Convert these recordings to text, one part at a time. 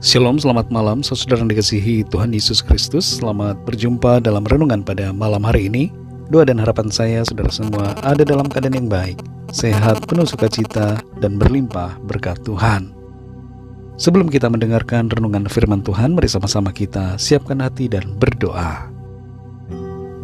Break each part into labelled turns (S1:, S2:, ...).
S1: Shalom, selamat malam saudara yang dikasihi Tuhan Yesus Kristus. Selamat berjumpa dalam renungan pada malam hari ini. Doa dan harapan saya saudara semua ada dalam keadaan yang baik, sehat, penuh sukacita, dan berlimpah berkat Tuhan. Sebelum kita mendengarkan renungan firman Tuhan, mari sama-sama kita siapkan hati dan berdoa.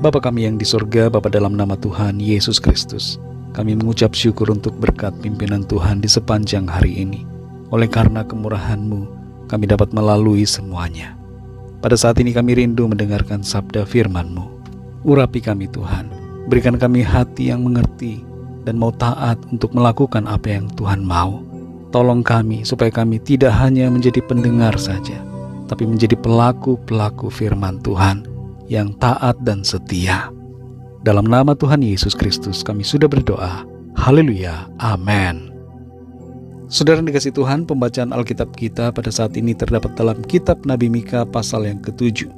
S1: Bapa kami yang di surga, Bapa dalam nama Tuhan Yesus Kristus, kami mengucap syukur untuk berkat pimpinan Tuhan di sepanjang hari ini. Oleh karena kemurahan-Mu, kami dapat melalui semuanya. Pada saat ini kami rindu mendengarkan sabda firman-Mu. Urapi kami Tuhan, berikan kami hati yang mengerti dan mau taat untuk melakukan apa yang Tuhan mau. Tolong kami supaya kami tidak hanya menjadi pendengar saja, tapi menjadi pelaku-pelaku firman Tuhan yang taat dan setia. Dalam nama Tuhan Yesus Kristus kami sudah berdoa. Haleluya, amin. Saudara yang dikasihi Tuhan, pembacaan Alkitab kita pada saat ini terdapat dalam kitab Nabi Mika pasal yang ke-7.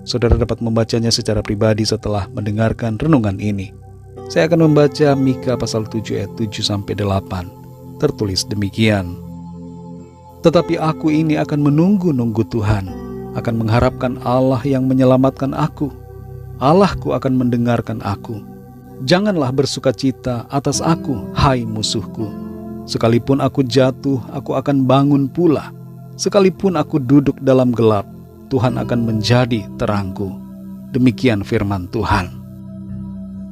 S1: Saudara dapat membacanya secara pribadi setelah mendengarkan renungan ini. Saya akan membaca Mika pasal 7 ayat 7-8. Tertulis demikian. Tetapi aku ini akan menunggu-nunggu Tuhan, akan mengharapkan Allah yang menyelamatkan aku. Allahku akan mendengarkan aku. Janganlah bersukacita atas aku, hai musuhku. Sekalipun aku jatuh, aku akan bangun pula. Sekalipun aku duduk dalam gelap, Tuhan akan menjadi terangku. Demikian firman Tuhan.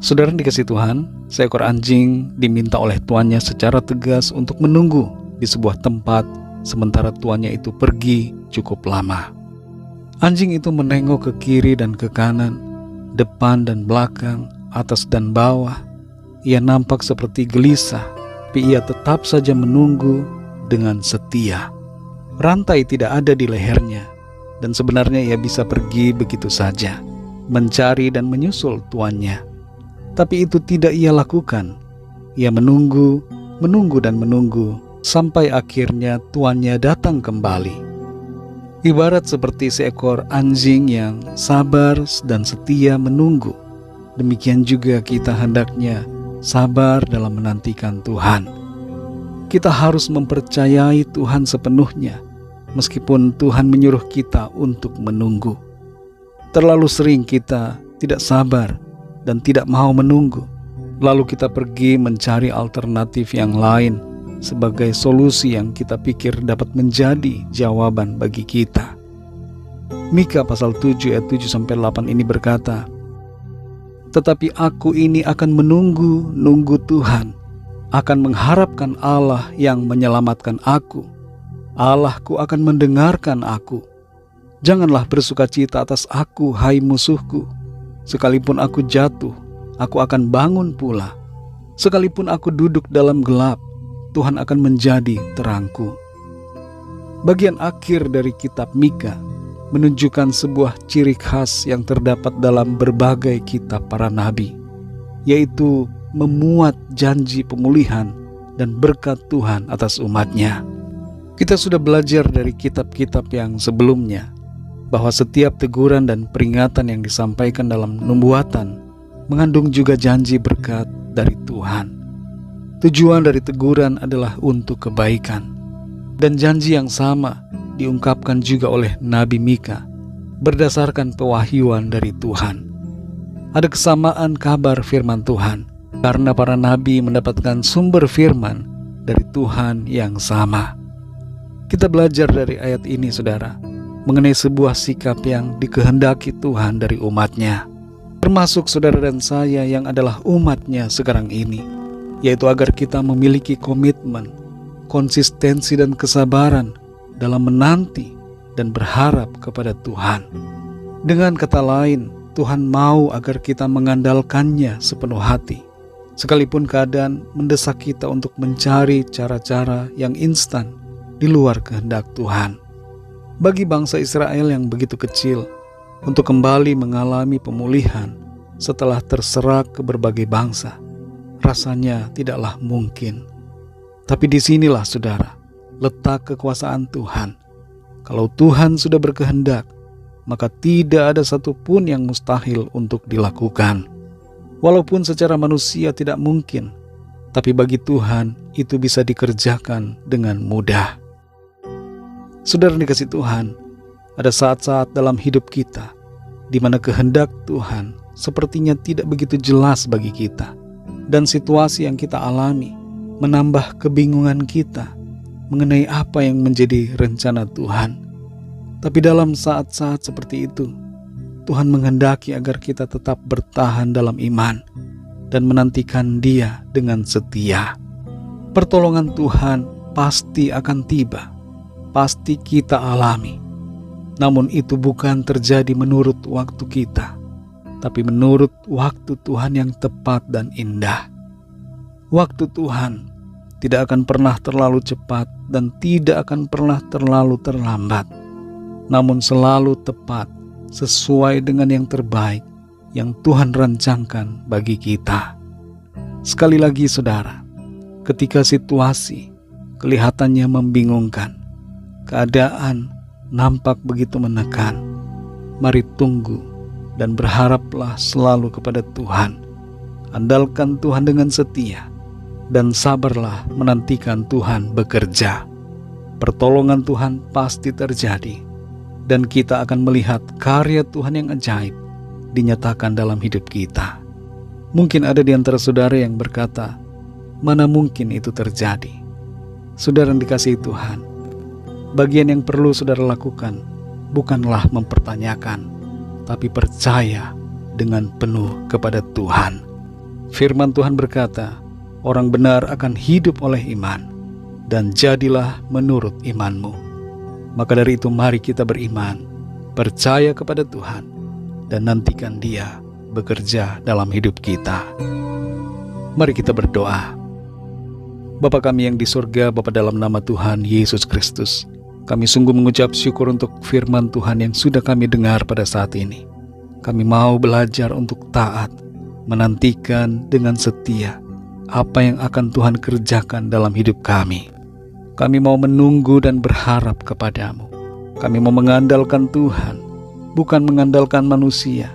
S1: Saudara yang dikasihi Tuhan, seekor anjing diminta oleh tuannya secara tegas untuk menunggu di sebuah tempat, sementara tuannya itu pergi cukup lama. Anjing itu menengok ke kiri dan ke kanan, depan dan belakang, atas dan bawah. Ia nampak seperti gelisah, tapi ia tetap saja menunggu dengan setia. Rantai tidak ada di lehernya, dan sebenarnya ia bisa pergi begitu saja, mencari dan menyusul tuannya. Tapi itu tidak ia lakukan. Ia menunggu dan menunggu, sampai akhirnya tuannya datang kembali. Ibarat seperti seekor anjing yang sabar dan setia menunggu, demikian juga kita hendaknya sabar dalam menantikan Tuhan. Kita harus mempercayai Tuhan sepenuhnya, meskipun Tuhan menyuruh kita untuk menunggu. Terlalu sering kita tidak sabar dan tidak mau menunggu, lalu kita pergi mencari alternatif yang lain sebagai solusi yang kita pikir dapat menjadi jawaban bagi kita. Mika pasal 7 ayat 7-8 ini berkata, tetapi aku ini akan menunggu Tuhan, akan mengharapkan Allah yang menyelamatkan aku. Allahku akan mendengarkan aku. Janganlah bersukacita atas aku, hai musuhku. Sekalipun aku jatuh, aku akan bangun pula. Sekalipun aku duduk dalam gelap, Tuhan akan menjadi terangku. Bagian akhir dari kitab Mika menunjukkan sebuah ciri khas yang terdapat dalam berbagai kitab para nabi, yaitu memuat janji pemulihan dan berkat Tuhan atas umatnya. Kita sudah belajar dari kitab-kitab yang sebelumnya bahwa setiap teguran dan peringatan yang disampaikan dalam nubuatan mengandung juga janji berkat dari Tuhan. Tujuan dari teguran adalah untuk kebaikan, dan janji yang sama diungkapkan juga oleh Nabi Mika berdasarkan pewahyuan dari Tuhan. Ada kesamaan kabar firman Tuhan karena para nabi mendapatkan sumber firman dari Tuhan yang sama. Kita belajar dari ayat ini saudara, mengenai sebuah sikap yang dikehendaki Tuhan dari umatnya, termasuk saudara dan saya yang adalah umatnya sekarang ini, yaitu agar kita memiliki komitmen, konsistensi dan kesabaran dalam menanti dan berharap kepada Tuhan. Dengan kata lain, Tuhan mau agar kita mengandalkannya sepenuh hati, sekalipun keadaan mendesak kita untuk mencari cara-cara yang instan di luar kehendak Tuhan. Bagi bangsa Israel yang begitu kecil, untuk kembali mengalami pemulihan setelah terserak ke berbagai bangsa, rasanya tidaklah mungkin. Tapi disinilah saudara, letak kekuasaan Tuhan. Kalau Tuhan sudah berkehendak, maka tidak ada satupun yang mustahil untuk dilakukan. Walaupun secara manusia tidak mungkin, tapi bagi Tuhan itu bisa dikerjakan dengan mudah. Saudara yang dikasihi Tuhan, ada saat-saat dalam hidup kita di mana kehendak Tuhan sepertinya tidak begitu jelas bagi kita, dan situasi yang kita alami menambah kebingungan kita mengenai apa yang menjadi rencana Tuhan. Tapi dalam saat-saat seperti itu, Tuhan menghendaki agar kita tetap bertahan dalam iman dan menantikan Dia dengan setia. Pertolongan Tuhan pasti akan tiba, pasti kita alami. Namun itu bukan terjadi menurut waktu kita, tapi menurut waktu Tuhan yang tepat dan indah. Waktu Tuhan tidak akan pernah terlalu cepat dan tidak akan pernah terlalu terlambat, namun selalu tepat sesuai dengan yang terbaik yang Tuhan rancangkan bagi kita. Sekali lagi saudara, ketika situasi kelihatannya membingungkan, keadaan nampak begitu menekan, mari tunggu dan berharaplah selalu kepada Tuhan. Andalkan Tuhan dengan setia dan sabarlah menantikan Tuhan bekerja. Pertolongan Tuhan pasti terjadi, dan kita akan melihat karya Tuhan yang ajaib dinyatakan dalam hidup kita. Mungkin ada di antara saudara yang berkata, mana mungkin itu terjadi? Saudara yang dikasihi Tuhan, bagian yang perlu saudara lakukan bukanlah mempertanyakan, tapi percaya dengan penuh kepada Tuhan. Firman Tuhan berkata, orang benar akan hidup oleh iman, dan jadilah menurut imanmu. Maka dari itu mari kita beriman, percaya kepada Tuhan, dan nantikan Dia bekerja dalam hidup kita. Mari kita berdoa. Bapa kami yang di surga, Bapa dalam nama Tuhan Yesus Kristus, kami sungguh mengucap syukur untuk firman Tuhan yang sudah kami dengar pada saat ini. Kami mau belajar untuk taat, menantikan dengan setia apa yang akan Tuhan kerjakan dalam hidup kami. Kami mau menunggu dan berharap kepadamu. Kami mau mengandalkan Tuhan, bukan mengandalkan manusia.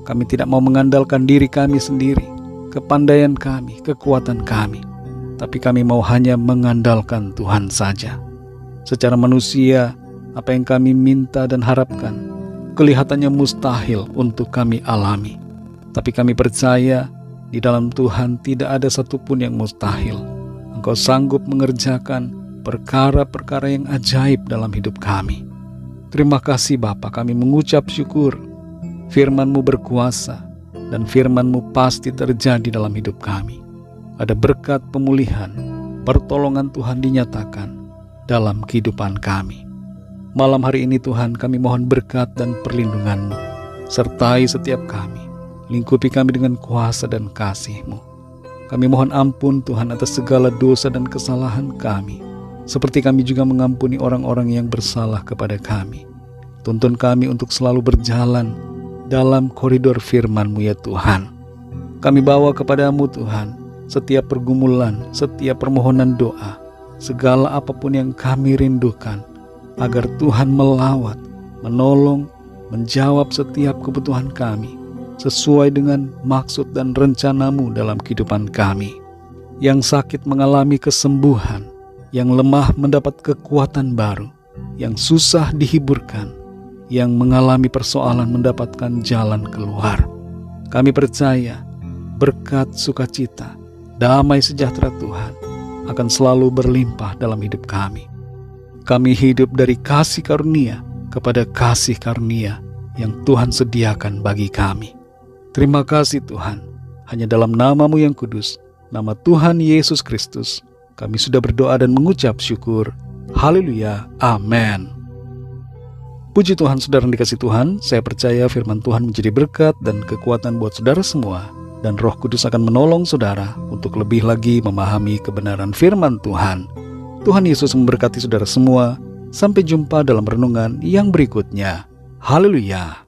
S1: Kami tidak mau mengandalkan diri kami sendiri, kepandaian kami, kekuatan kami. Tapi kami mau hanya mengandalkan Tuhan saja. Secara manusia, apa yang kami minta dan harapkan kelihatannya mustahil untuk kami alami. Tapi kami percaya di dalam Tuhan tidak ada satupun yang mustahil. Engkau sanggup mengerjakan perkara-perkara yang ajaib dalam hidup kami. Terima kasih Bapa, kami mengucap syukur. Firman-Mu berkuasa dan Firman-Mu pasti terjadi dalam hidup kami. Ada berkat pemulihan, pertolongan Tuhan dinyatakan dalam kehidupan kami. Malam hari ini Tuhan, kami mohon berkat dan perlindungan-Mu. Sertai setiap kami, lingkupi kami dengan kuasa dan kasih-Mu. Kami mohon ampun Tuhan atas segala dosa dan kesalahan kami, seperti kami juga mengampuni orang-orang yang bersalah kepada kami. Tuntun kami untuk selalu berjalan dalam koridor firman-Mu ya Tuhan. Kami bawa kepadamu Tuhan setiap pergumulan, setiap permohonan doa, segala apapun yang kami rindukan, agar Tuhan melawat, menolong, menjawab setiap kebutuhan kami, sesuai dengan maksud dan rencana-Mu dalam kehidupan kami. Yang sakit mengalami kesembuhan, yang lemah mendapat kekuatan baru, yang susah dihiburkan, yang mengalami persoalan mendapatkan jalan keluar. Kami percaya berkat sukacita, damai sejahtera Tuhan akan selalu berlimpah dalam hidup kami. Kami hidup dari kasih karunia kepada kasih karunia yang Tuhan sediakan bagi kami. Terima kasih Tuhan, hanya dalam nama-Mu yang kudus, nama Tuhan Yesus Kristus, kami sudah berdoa dan mengucap syukur. Haleluya, amin. Puji Tuhan, saudara yang dikasihi Tuhan, saya percaya firman Tuhan menjadi berkat dan kekuatan buat saudara semua, dan Roh Kudus akan menolong saudara untuk lebih lagi memahami kebenaran firman Tuhan. Tuhan Yesus memberkati saudara semua. Sampai jumpa dalam renungan yang berikutnya. Haleluya.